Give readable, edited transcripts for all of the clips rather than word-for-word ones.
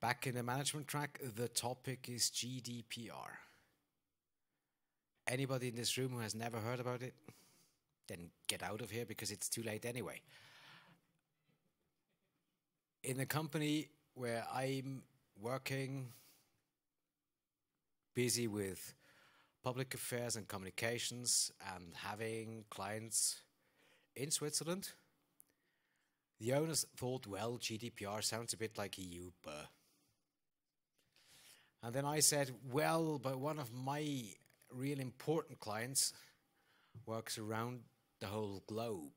Back in the management track, the topic is GDPR. Anybody in this room who has never heard about it, then get out of here because it's too late anyway. In the company where I'm working, busy with public affairs and communications and having clients in Switzerland, the owners thought, well, GDPR sounds a bit like EU. And then I said, well, but one of my real important clients works around the whole globe.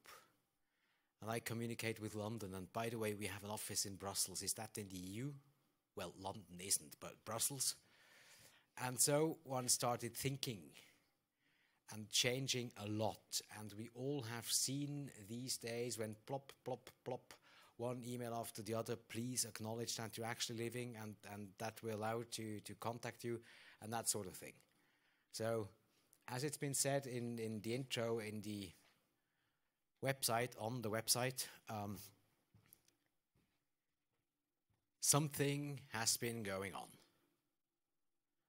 And I communicate with London. And by the way, we have an office in Brussels. Is that in the EU? Well, London isn't, but Brussels. And so one started thinking and changing a lot. And we all have seen these days when plop, plop, plop, one email after the other, please acknowledge that you're actually living and that we're allowed to contact you and that sort of thing. So, as it's been said in the intro, in the website, on the website, something has been going on.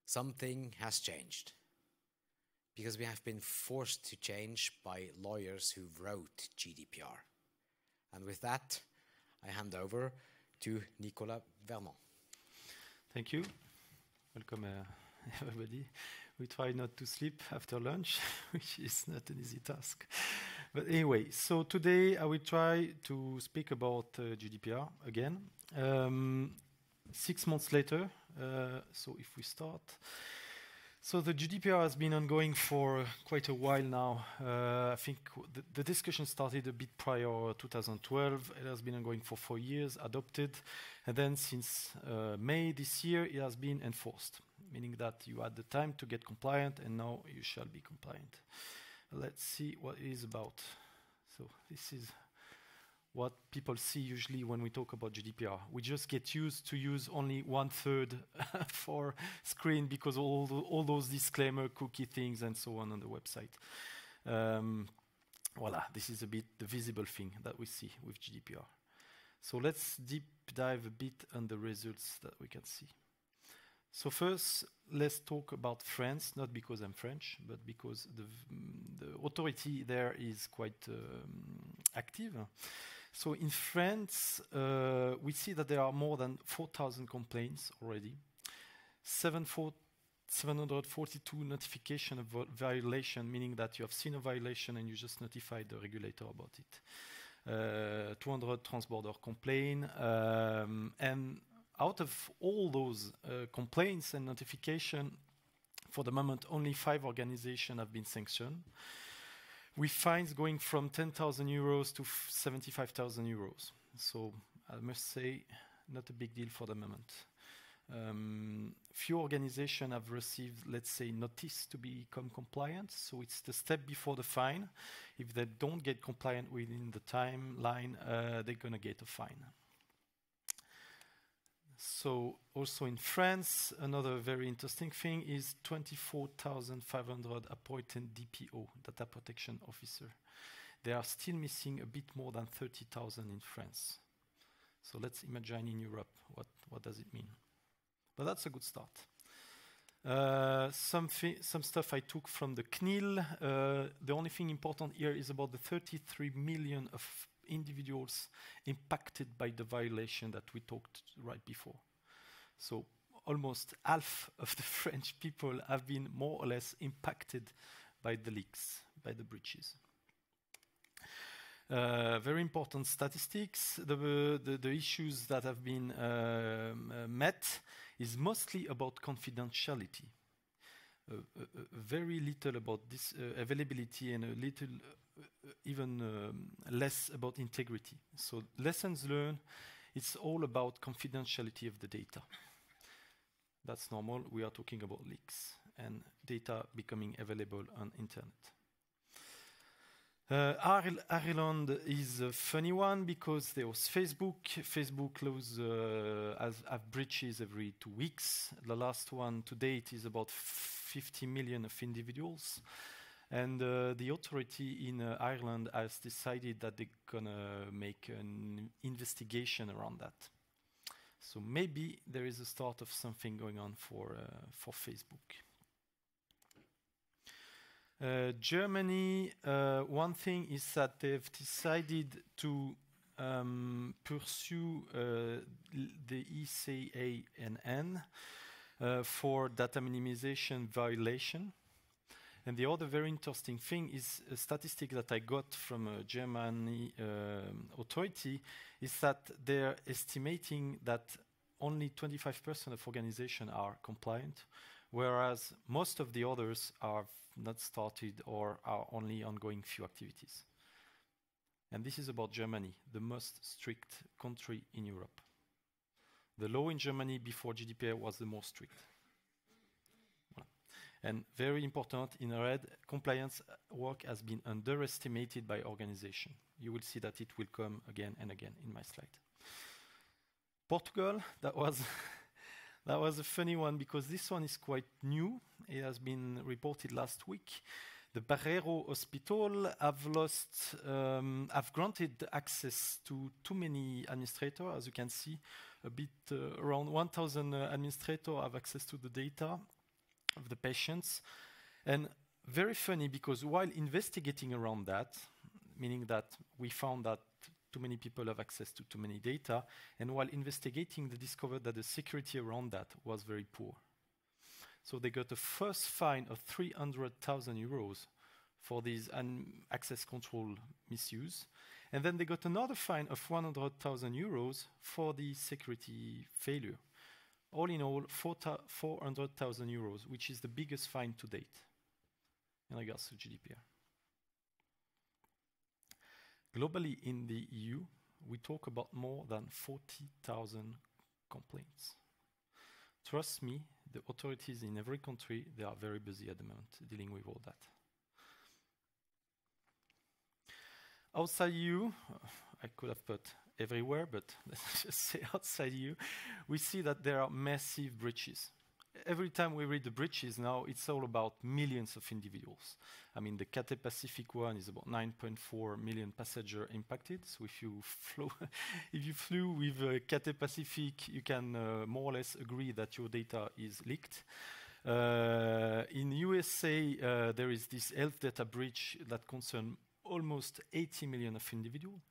Something has changed. Because we have been forced to change by lawyers who wrote GDPR. And with that, I hand over to Nicolas Vernaz. Thank you. Welcome, everybody. We try not to sleep after lunch, which is not an easy task. But anyway, so today I will try to speak about GDPR again. 6 months later, so if we start. So the GDPR has been ongoing for quite a while now. I think the discussion started a bit prior 2012. It has been ongoing for 4 years, adopted. And then since May this year, it has been enforced, meaning that you had the time to get compliant and now you shall be compliant. Let's see what it is about. So this is what people see usually when we talk about GDPR. We just get used to use only 1/3 for screen because all those disclaimer, cookie things and so on the website. Voila, this is a bit the visible thing that we see with GDPR. So let's deep dive a bit on the results that we can see. So first, let's talk about France, not because I'm French, but because the authority there is quite active. So in France, we see that there are more than 4,000 complaints already, 742 notification of violation, meaning that you have seen a violation and you just notified the regulator about it. 200 transborder complaints, and out of all those complaints and notification, for the moment, only 5 organizations have been sanctioned, with fines going from 10,000 euros to 75,000 euros. So I must say, not a big deal for the moment. Few organizations have received, let's say, notice to become compliant. So it's the step before the fine. If they don't get compliant within the timeline, they're going to get a fine. So also in France, another very interesting thing is 24,500 appointed DPO, data protection officer. They are still missing a bit more than 30,000 in France. So let's imagine in Europe, what does it mean? But that's a good start. Some stuff I took from the CNIL. The only thing important here is about the 33 million of individuals impacted by the violation that we talked right before. So almost half of the French people have been more or less impacted by the leaks, by the breaches. Very important statistics. The issues that have been met is mostly about confidentiality. Very little about this availability and a little even less about integrity. So lessons learned, it's all about confidentiality of the data. That's normal. We are talking about leaks and data becoming available on internet. Ireland is a funny one because there was Facebook. Facebook have breaches every 2 weeks. The last one to date is about 50 million of individuals. And the authority in Ireland has decided that they're going to make an investigation around that. So maybe there is a start of something going on for Facebook. Germany, one thing is that they've decided to pursue the ECANN for data minimization violation. And the other very interesting thing is a statistic that I got from a German authority is that they're estimating that only 25% of organizations are compliant, whereas most of the others are not started or are only ongoing few activities. And this is about Germany, the most strict country in Europe. The law in Germany before GDPR was the most strict. And very important, in red, compliance work has been underestimated by organization. You will see that it will come again and again in my slide. Portugal, that was a funny one because this one is quite new. It has been reported last week. The Barreiro Hospital have granted access to too many administrators. As you can see, a bit around 1,000 administrators have access to the data of the patients. And very funny because while investigating around that, meaning that we found that too many people have access to too many data, and while investigating, they discovered that the security around that was very poor. So they got a first fine of 300,000 euros for these access control misuse. And then they got another fine of 100,000 euros for the security failure. All in all, 400,000 euros, which is the biggest fine to date in regards to GDPR. Globally in the EU, we talk about more than 40,000 complaints. Trust me, the authorities in every country, they are very busy at the moment dealing with all that. Outside EU, I could have put everywhere, but let's just say outside EU, we see that there are massive breaches. Every time we read the breaches now, it's all about millions of individuals. I mean, the Cathay Pacific one is about 9.4 million passengers impacted. So if you flew with Cathay Pacific, you can more or less agree that your data is leaked. In USA, there is this health data breach that concerns almost 80 million of individuals.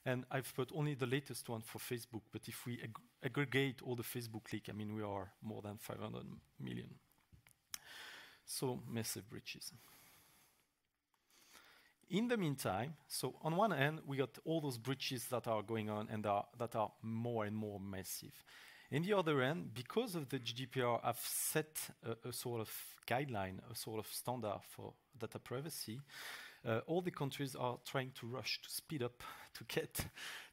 And I've put only the latest one for Facebook, but if we aggregate all the Facebook leak, I mean, we are more than 500 million. So massive breaches. In the meantime, so on one hand, we got all those breaches that are going on and that are more and more massive. On the other hand, because of the GDPR, I've set a sort of guideline, a sort of standard for data privacy. All the countries are trying to rush, to speed up, to get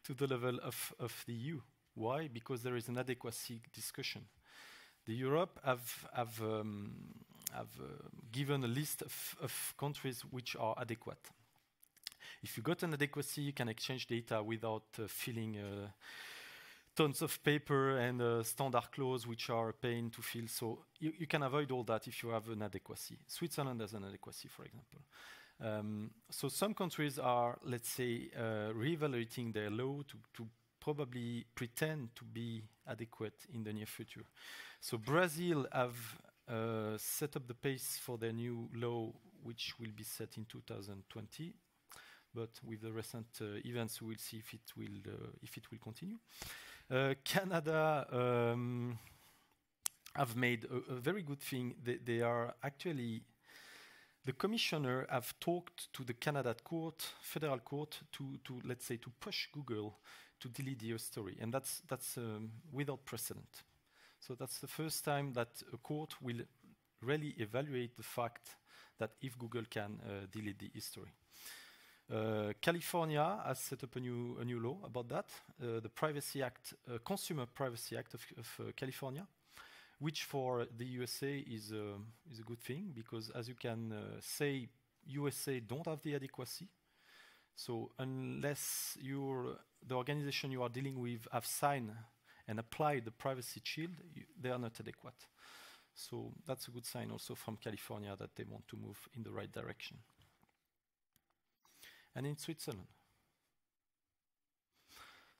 to the level of the EU. Why? Because there is an adequacy discussion. The Europe have given a list of countries which are adequate. If you got an adequacy, you can exchange data without filling tons of paper and standard clause which are a pain to fill. So you can avoid all that if you have an adequacy. Switzerland has an adequacy, for example. So some countries are, let's say, reevaluating their law to probably pretend to be adequate in the near future. So Brazil have set up the pace for their new law, which will be set in 2020. But with the recent events, we will see if it will continue. Canada have made a very good thing. They are actually. The commissioner have talked to the Canada court, federal court, to let's say to push Google to delete the history, and that's without precedent. So that's the first time that a court will really evaluate the fact that if Google can delete the history. California has set up a new law about that, the Privacy Act, Consumer Privacy Act of California, which for the USA is a good thing because, as you can say, USA don't have the adequacy. So unless the organization you are dealing with have signed and applied the privacy shield, they are not adequate. So that's a good sign also from California that they want to move in the right direction. And in Switzerland.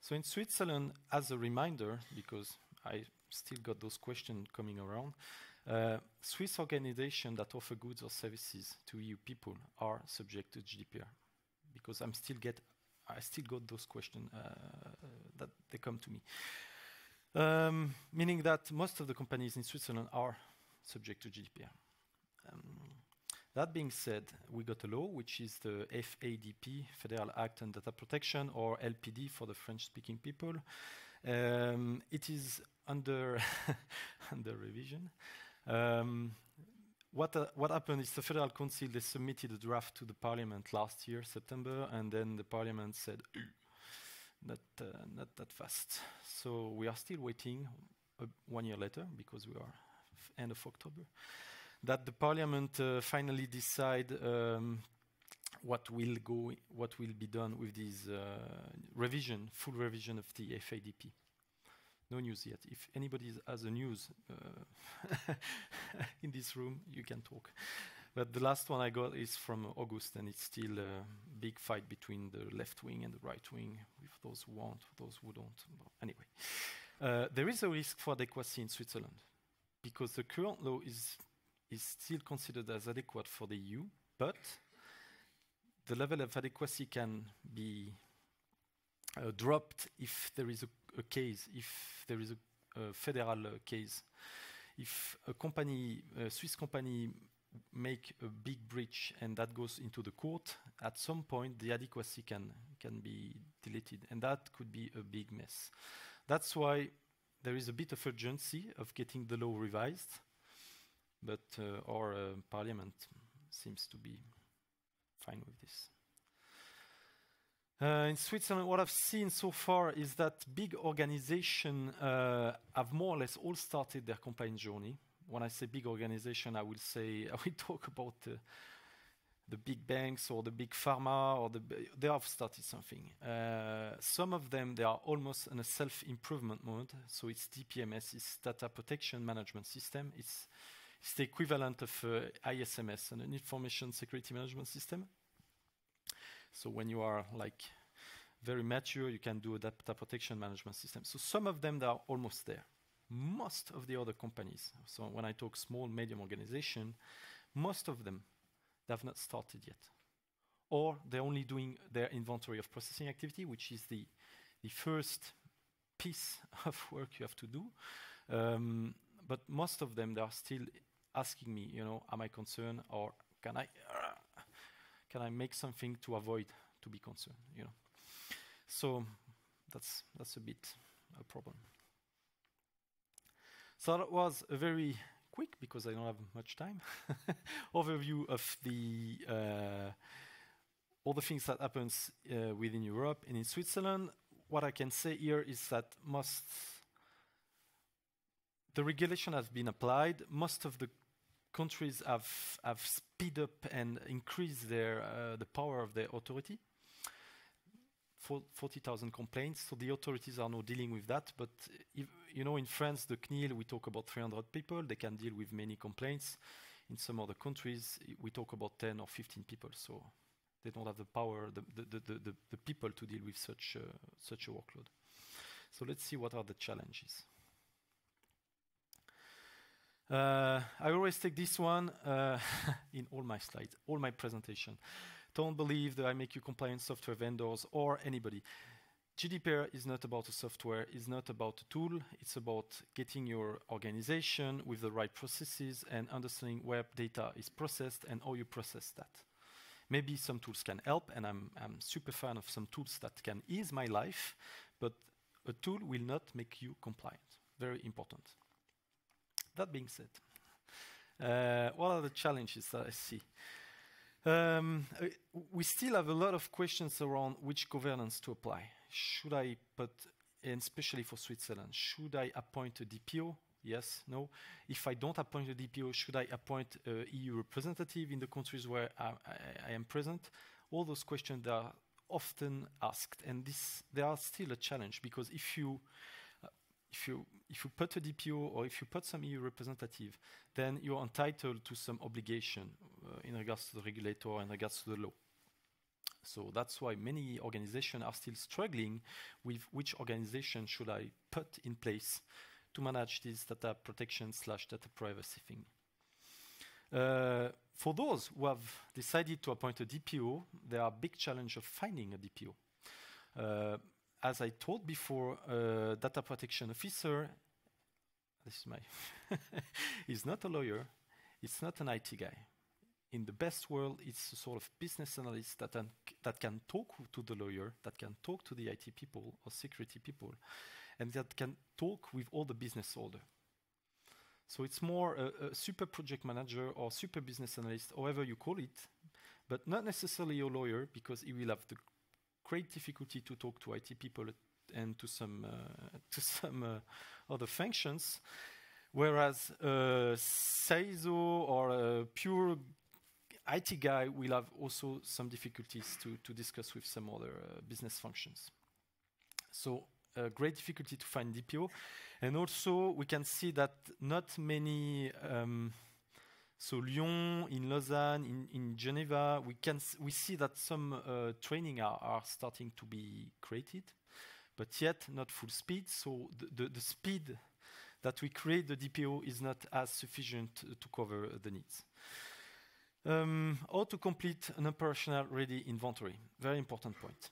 So in Switzerland, as a reminder, because I still got those questions coming around, Swiss organizations that offer goods or services to EU people are subject to GDPR, because I still got those questions that they come to me. Meaning that most of the companies in Switzerland are subject to GDPR. That being said, we got a law, which is the FADP, Federal Act on Data Protection, or LPD for the French-speaking people. It is under under revision. What happened is the Federal Council, they submitted a draft to the Parliament last year, September, and then the Parliament said, not that fast. So we are still waiting 1 year later, because we are end of October, that the Parliament finally decide what will be done with this full revision of the FADP. No news yet. If anybody has a news in this room, you can talk. But the last one I got is from August, and it's still a big fight between the left wing and the right wing, with those who want, those who don't. Anyway, there is a risk for adequacy in Switzerland, because the current law is still considered as adequate for the EU, but the level of adequacy can be dropped if there is a case, if there is a federal case. If a Swiss company make a big breach and that goes into the court, at some point the adequacy can be deleted, and that could be a big mess. That's why there is a bit of urgency of getting the law revised, but our parliament seems to be fine with this. In Switzerland, what I've seen so far is that big organizations have more or less all started their compliance journey. When I say big organization, I will talk about the big banks or the big pharma, or they have started something. Some of them, they are almost in a self-improvement mode. So it's DPMS, it's Data Protection Management System. It's the equivalent of ISMS, an Information Security Management System. So when you are like very mature, you can do a data protection management system. So some of them, they are almost there. Most of the other companies, so when I talk small, medium organization, most of them, they have not started yet. Or they're only doing their inventory of processing activity, which is the first piece of work you have to do. But most of them, they are still asking me, am I concerned, or can I make something to avoid to be concerned, So that's a bit a problem. So that was a very quick, because I don't have much time, overview of all the things that happens within Europe and in Switzerland. What I can say here is that the regulation has been applied. Most of the countries have speed up and increased the power of their authority. 40,000 complaints, so the authorities are now dealing with that. But in France, the CNIL, we talk about 300 people. They can deal with many complaints. In some other countries, we talk about 10 or 15 people. So they don't have the power, the people to deal with such a workload. So let's see what are the challenges. I always take this one in all my slides, all my presentation. Don't believe that I make you compliant software vendors or anybody. GDPR is not about a software, it's not about a tool, it's about getting your organization with the right processes and understanding where data is processed and how you process that. Maybe some tools can help, and I'm super fan of some tools that can ease my life, but a tool will not make you compliant. Very important. That being said, what are the challenges that I see? We still have a lot of questions around which governance to apply. Should I put, and especially for Switzerland, should I appoint a DPO? Yes, no. If I don't appoint a DPO, should I appoint an EU representative in the countries where I am present? All those questions are often asked, and they are still a challenge, because if you put a DPO or if you put some EU representative, then you're entitled to some obligation in regards to the regulator, in regards to the law. So that's why many organizations are still struggling with which organization should I put in place to manage this data protection / data privacy thing. For those who have decided to appoint a DPO, there are big challenge of finding a DPO. As I told before, data protection officer, this is my, is not a lawyer, it's not an IT guy. In the best world, it's a sort of business analyst that can talk to the lawyer, that can talk to the IT people or security people, and that can talk with all the business holder. So it's more a super project manager or super business analyst, however you call it, but not necessarily a lawyer, because he will have the great difficulty to talk to IT people and to some other functions, whereas CISO or a pure IT guy will have also some difficulties to discuss with some other business functions. So great difficulty to find DPO. And also we can see that not many, so Lyon, in Lausanne, in Geneva, we see that some training are starting to be created, but yet not full speed. So the speed that we create the DPO is not as sufficient to cover the needs. How to complete an operational ready inventory? Very important point.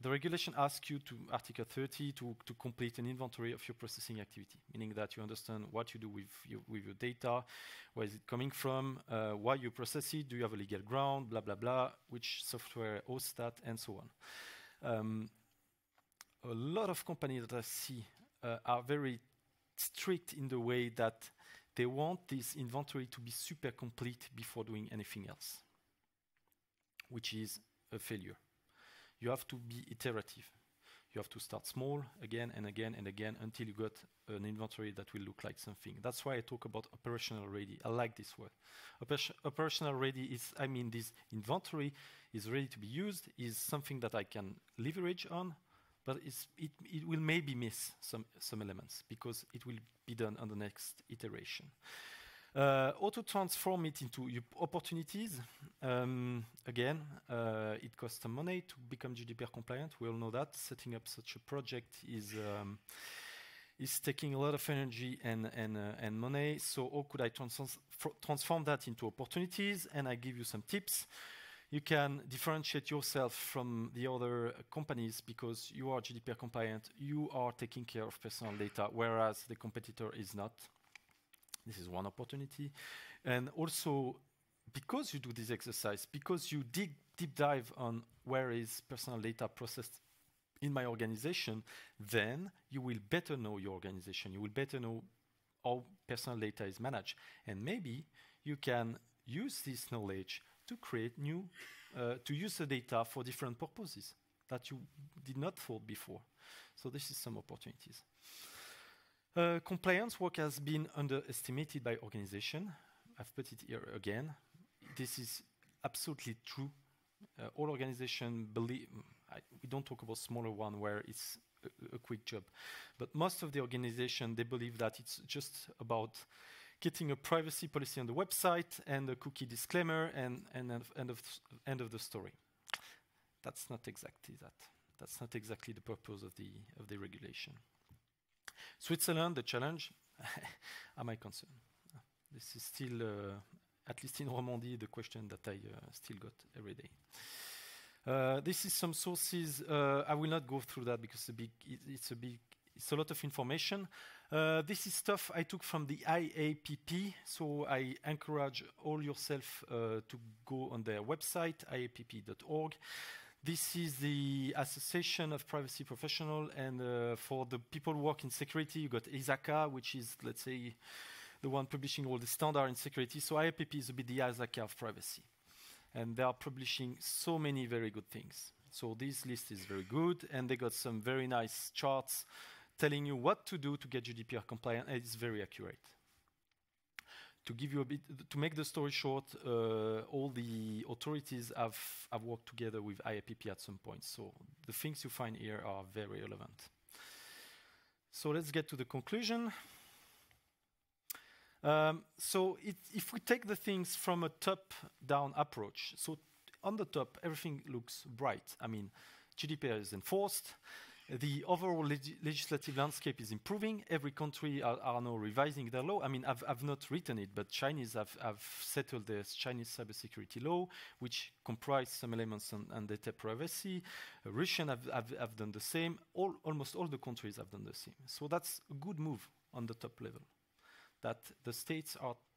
The regulation asks you to Article 30 to complete an inventory of your processing activity, meaning that you understand what you do with your data, where is it coming from, why you process it, do you have a legal ground, blah, blah, blah, which software hosts that, and so on. A lot of companies that I see are very strict in the way that they want this inventory to be super complete before doing anything else, which is a failure. You have to be iterative. You have to start small again and again and again until you got an inventory that will look like something. That's why I talk about operational ready. I like this word. Operational ready is, I mean, this inventory is ready to be used, is something that I can leverage on, but it will maybe miss some elements because it will be done on the next iteration. How to transform it into opportunities. Again, it costs some money to become GDPR compliant. We all know that. Setting up such a project is taking a lot of energy and money. So how could I transform that into opportunities? And I give you some tips. You can differentiate yourself from the other companies because you are GDPR compliant. You are taking care of personal data, whereas the competitor is not. This is one opportunity. And also, because you do this exercise, because you deep dive on where is personal data processed in my organization, then you will better know your organization. You will better know how personal data is managed. And maybe you can use this knowledge to create new, to use the data for different purposes that you did not thought before. So this is some opportunities. Compliance work has been underestimated by organization. I've put it here again. This is absolutely true. All organizations believe, we don't talk about smaller one where it's a quick job, but most of the organization, they believe that it's just about getting a privacy policy on the website and a cookie disclaimer and end of the story. That's not exactly that. That's not exactly the purpose of the regulation. Switzerland, the challenge, am I concerned? This is still, at least in Romandy, the question that I still got every day. This is some sources. I will not go through that because it's a lot of information. This is stuff I took from the IAPP, so I encourage all yourself to go on their website, iapp.org. This is the Association of Privacy Professionals, and for the people who work in security, you got ISACA, which is, let's say, the one publishing all the standard in security. So IAPP is a bit the ISACA of privacy. And they are publishing so many very good things. So this list is very good, and they got some very nice charts telling you what to do to get GDPR compliant, and it's very accurate. To give you a bit, to make the story short, all the authorities have worked together with IAPP at some point. So the things you find here are very relevant. So let's get to the conclusion. So if we take the things from a top-down approach, so on the top, everything looks bright. I mean, GDPR is enforced. The overall legislative landscape is improving. Every country are now revising their law. I mean, I've not written it, but Chinese have settled their Chinese cybersecurity law, which comprise some elements on data privacy. Russian have done the same. Almost all the countries have done the same. So that's a good move on the top level, that the states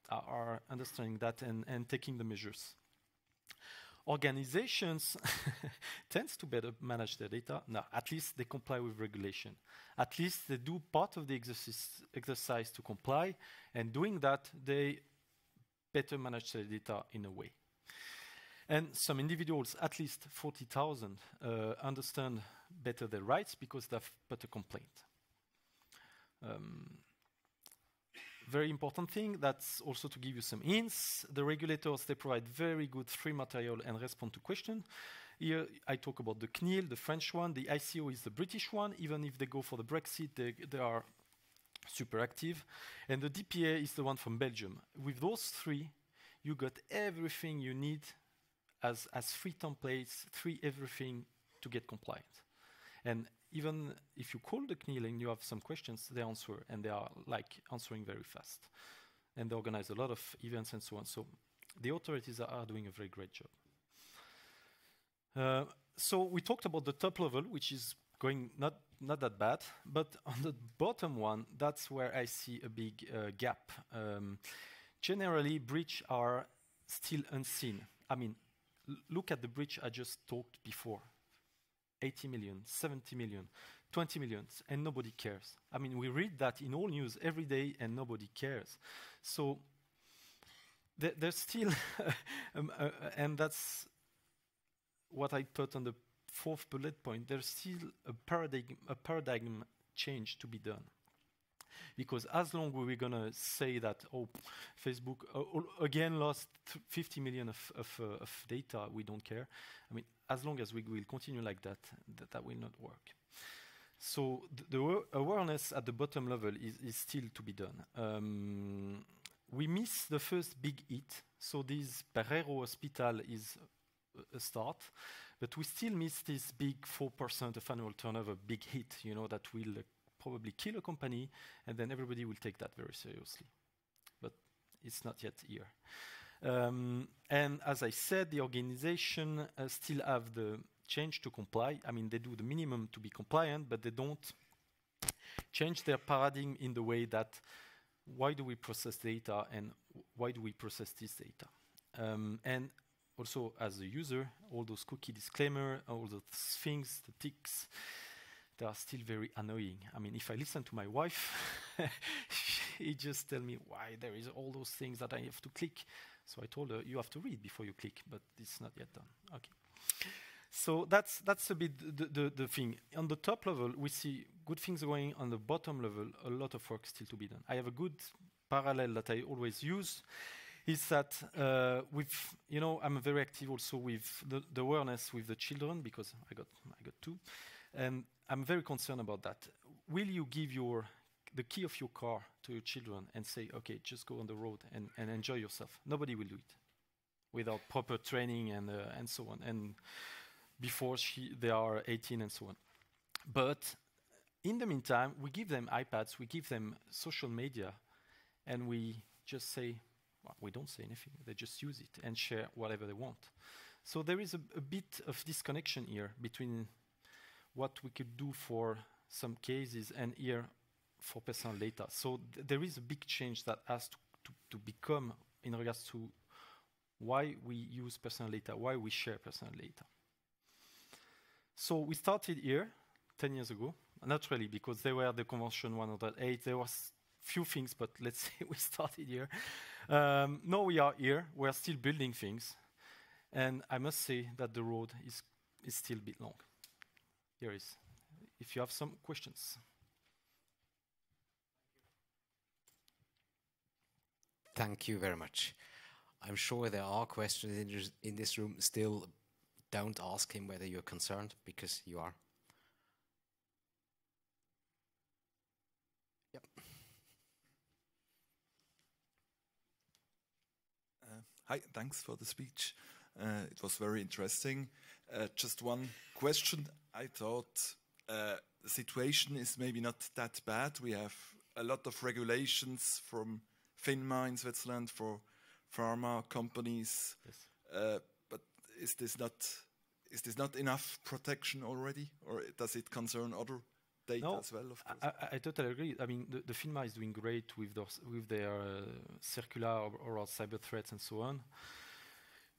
are understanding that and taking the measures. Organizations tends to better manage their data. No, at least they comply with regulation. At least they do part of the exercise to comply, and doing that, they better manage their data in a way. And some individuals, at least 40,000, understand better their rights because they've put a complaint. Very important thing, that's also to give you some hints. The regulators, they provide very good free material and respond to questions. Here I talk about the CNIL, the French one. The ICO is the British one. Even if they go for the Brexit, they are super active. And the DPA is the one from Belgium. With those three, you got everything you need as free templates, free everything to get compliant. And even if you call the CNIL and you have some questions, they answer, and they are like answering very fast. And they organize a lot of events and so on. So the authorities are doing a very great job. So we talked about the top level, which is going not that bad, but on the bottom one, that's where I see a big gap. Generally, breaches are still unseen. I mean, look at the breach I just talked before. 80 million, 70 million, 20 million, and nobody cares. I mean, we read that in all news every day, and nobody cares. So there's still, and that's what I put on the fourth bullet point, there's still a paradigm change to be done. Because as long as we're going to say that, oh, Facebook again lost 50 million of data, we don't care. I mean, as long as we will continue like that, that will not work. So the awareness at the bottom level is still to be done. We miss the first big hit. So this Pereiro Hospital is a start, but we still miss this big 4% of annual turnover big hit, you know, that will probably kill a company, and then everybody will take that very seriously. But it's not yet here. And as I said, the organization still have the change to comply. I mean, they do the minimum to be compliant, but they don't change their paradigm in the way that why do we process data and why do we process this data? And also, as a user, all those cookie disclaimer, all those things, the ticks, they are still very annoying. I mean, if I listen to my wife, she just tell me why there is all those things that I have to click. So I told her, you have to read before you click, but it's not yet done. Okay. So that's a bit the thing. On the top level, we see good things going. On the bottom level, a lot of work still to be done. I have a good parallel that I always use. Is that with, you know, I'm very active also with the awareness with the children, because I got two, and I'm very concerned about that. Will you give the key of your car to your children and say, okay, just go on the road and enjoy yourself? Nobody will do it without proper training and so on, and before they are 18 and so on. But in the meantime, we give them iPads, we give them social media, and we just say, well, we don't say anything. They just use it and share whatever they want. So there is a bit of disconnection here between what we could do for some cases and here for personal data. So there is a big change that has to become in regards to why we use personal data, why we share personal data. So we started here 10 years ago, not really, because they were the Convention 108. There was few things, but let's say we started here. Now we are here. We are still building things. And I must say that the road is still a bit long. Here is, if you have some questions. Thank you very much. I'm sure there are questions in this room still. Don't ask him whether you're concerned, because you are. Yep. Hi, thanks for the speech. It was very interesting. Just one question. I thought the situation is maybe not that bad. We have a lot of regulations from FINMA in Switzerland for pharma companies. Yes. But is this not enough protection already, or does it concern other data as well? Of course. I totally agree. I mean, the FINMA is doing great with their circular or cyber threats and so on.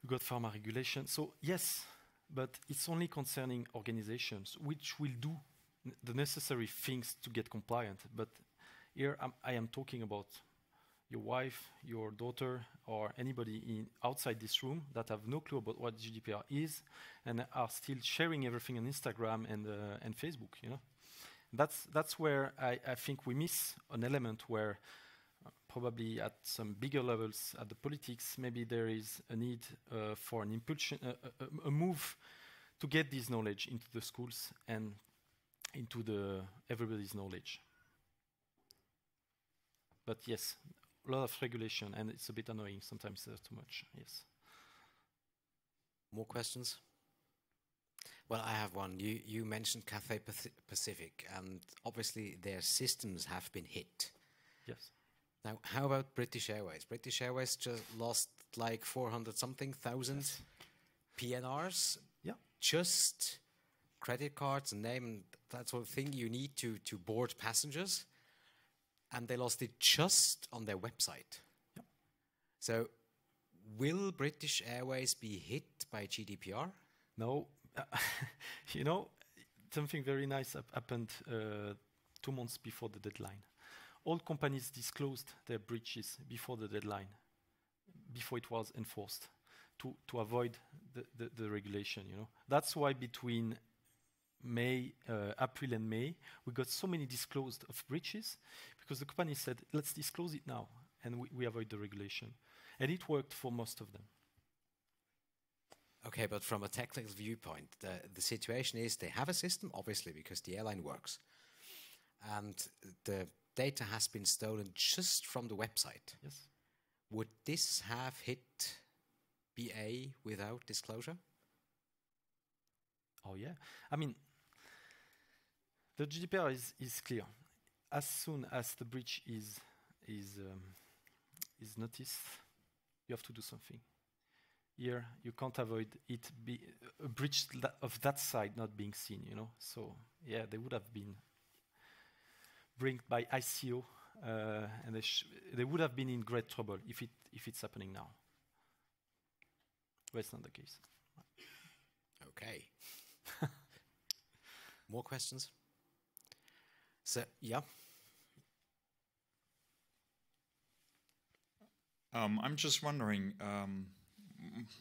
We got pharma regulation. So yes, but it's only concerning organizations which will do the necessary things to get compliant. But here I am talking about your wife, your daughter, or anybody outside this room that have no clue about what GDPR is and are still sharing everything on Instagram and Facebook. You know, that's where I think we miss an element where probably at some bigger levels at the politics, maybe there is a need for an impulsion, a move to get this knowledge into the schools and into everybody's knowledge. But yes, a lot of regulation, and it's a bit annoying sometimes. Too much. Yes. More questions? Well, I have one. You mentioned Cathay Pacific, and obviously their systems have been hit. Yes. Now, how about British Airways? British Airways just lost like 400-something thousand PNRs. Yeah. Just credit cards and name and that sort of thing you need to board passengers. And they lost it just on their website. Yep. So, will British Airways be hit by GDPR? No. You know, something very nice happened 2 months before the deadline. All companies disclosed their breaches before the deadline, before it was enforced, to avoid the regulation. You know, that's why between April and May, we got so many disclosed of breaches because the company said, let's disclose it now, and we avoid the regulation. And it worked for most of them. Okay, but from a technical viewpoint, the situation is they have a system, obviously, because the airline works. And the data has been stolen just from the website. Yes. Would this have hit BA without disclosure? Oh, yeah. I mean, the GDPR is clear. As soon as the breach is noticed, you have to do something. Here, you can't avoid it be a breach of that side not being seen. You know, so yeah, they would have been brought by ICO, and they would have been in great trouble if it's happening now. But it's not the case. Okay. More questions? So, yeah. I'm just wondering,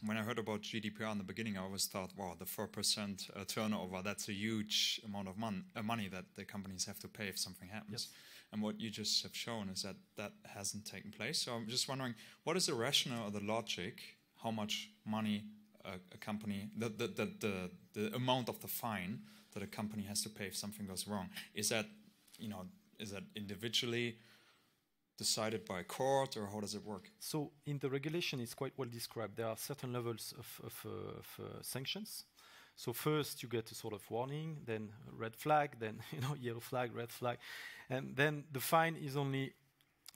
when I heard about GDPR in the beginning, I always thought, wow, the 4% turnover, that's a huge amount of money that the companies have to pay if something happens. Yes. And what you just have shown is that hasn't taken place. So I'm just wondering, what is the rationale or the logic, how much money a company, the amount of the fine that a company has to pay if something goes wrong? Is that individually decided by a court, or how does it work? So in the regulation, it's quite well described. There are certain levels of sanctions. So first you get a sort of warning, then red flag, then yellow flag, red flag, and then the fine is only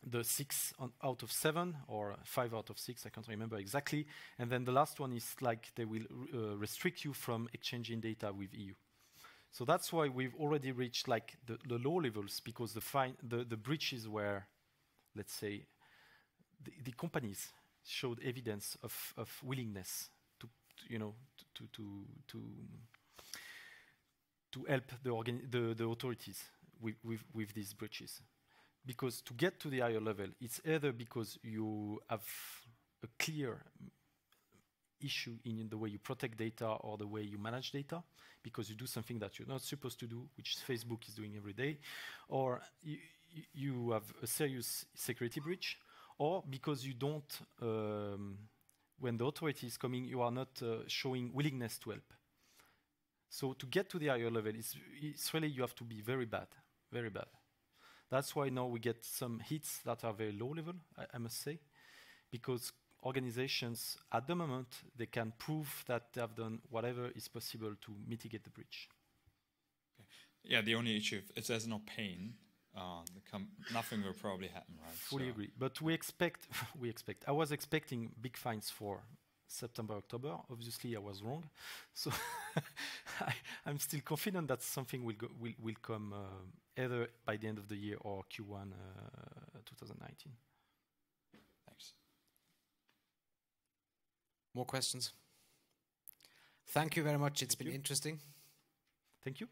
the 6 out of 7 or 5 out of 6. I can't remember exactly. And then the last one is like they will restrict you from exchanging data with EU. So that's why we've already reached like the low levels, because the breaches were, let's say, the companies showed evidence of willingness to help the authorities with these breaches. Because to get to the higher level, it's either because you have a clear issue in the way you protect data or the way you manage data, because you do something that you're not supposed to do, which Facebook is doing every day, or you have a serious security breach, or because you don't, when the authority is coming, you are not showing willingness to help. So to get to the higher level, it's really, you have to be very bad, very bad. That's why now we get some hits that are very low level, I must say, because organizations, at the moment, they can prove that they have done whatever is possible to mitigate the breach. Yeah, the only issue, if there's no pain, nothing will probably happen, right? Fully agree. But we expect, I was expecting big fines for September, October. Obviously, I was wrong. So I'm still confident that something will come either by the end of the year or Q1 2019. Thanks. More questions? Thank you very much. It's been interesting. Thank you.